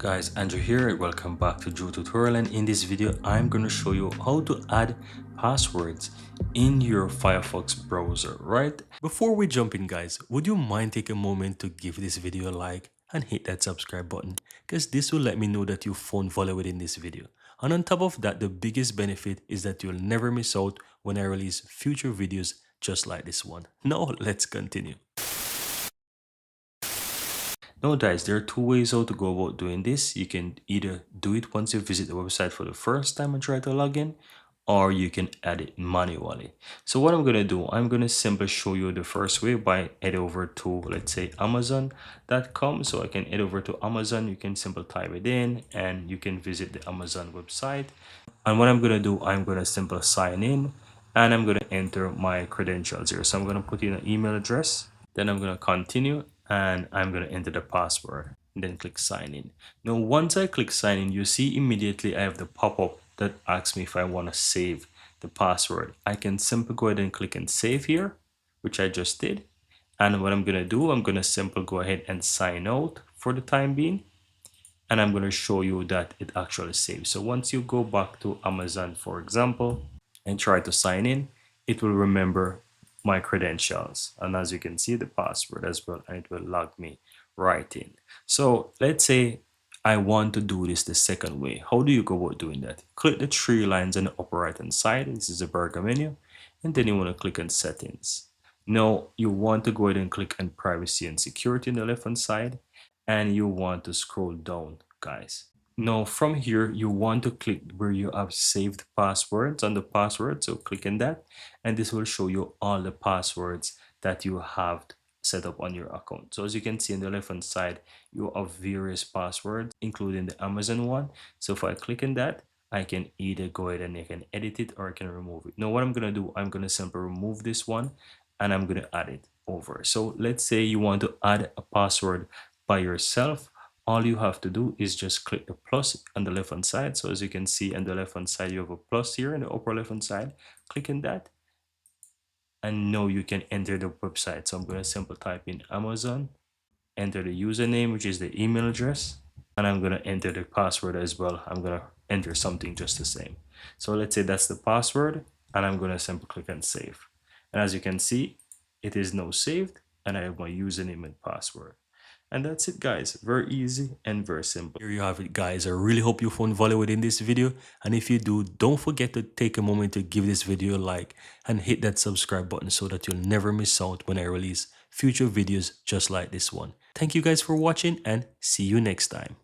Guys, Andrew here. Welcome back to Drew Tutorial, and in this video I'm going to show you how to add passwords in your Firefox browser. Right before we jump in, guys, would you mind take a moment to give this video a like and hit that subscribe button, because this will let me know that you found value within this video. And on top of that, the biggest benefit is that you'll never miss out when I release future videos just like this one. Now let's continue. Now guys, there are two ways how to go about doing this. You can either do it once you visit the website for the first time and try to log in, or you can add it manually. So what I'm going to do, I'm going to simply show you the first way by head over to, let's say, amazon.com. So I can head over to Amazon. You can simply type it in and you can visit the Amazon website. And what I'm going to do, I'm going to simply sign in and I'm going to enter my credentials here. So I'm going to put in an email address. Then I'm going to continue and I'm going to enter the password and then click sign in. Now, once I click sign in, you see immediately I have the pop-up that asks me if I want to save the password. I can simply go ahead and click and save here, which I just did. And what I'm going to do, I'm going to simply go ahead and sign out for the time being. And I'm going to show you that it actually saves. So once you go back to Amazon, for example, and try to sign in, it will remember my credentials, and as you can see, the password as well, and it will log me right in. So let's say I want to do this the second way. How do you go about doing that? Click the three lines on the upper right hand side. This is the burger menu, and then you want to click on settings. Now you want to go ahead and click on privacy and security on the left hand side, and you want to scroll down, guys. Now from here, you want to click where you have saved passwords on the password. So click on that, and this will show you all the passwords that you have set up on your account. So as you can see on the left hand side, you have various passwords, including the Amazon one. So if I click on that, I can either go ahead and I can edit it or I can remove it. Now what I'm going to do, I'm going to simply remove this one and I'm going to add it over. So let's say you want to add a password by yourself. All you have to do is just click the plus on the left hand side. So as you can see on the left hand side, you have a plus here in the upper left hand side. Click on that, and now you can enter the website. So I'm going to simply type in Amazon, enter the username, which is the email address, and I'm going to enter the password as well. I'm going to enter something just the same. So let's say that's the password, and I'm going to simply click on save. And as you can see, it is now saved, and I have my username and password. And that's it, guys. Very easy and very simple. Here you have it, guys. I really hope you found value within this video. And if you do, don't forget to take a moment to give this video a like and hit that subscribe button so that you'll never miss out when I release future videos just like this one. Thank you guys for watching, and see you next time.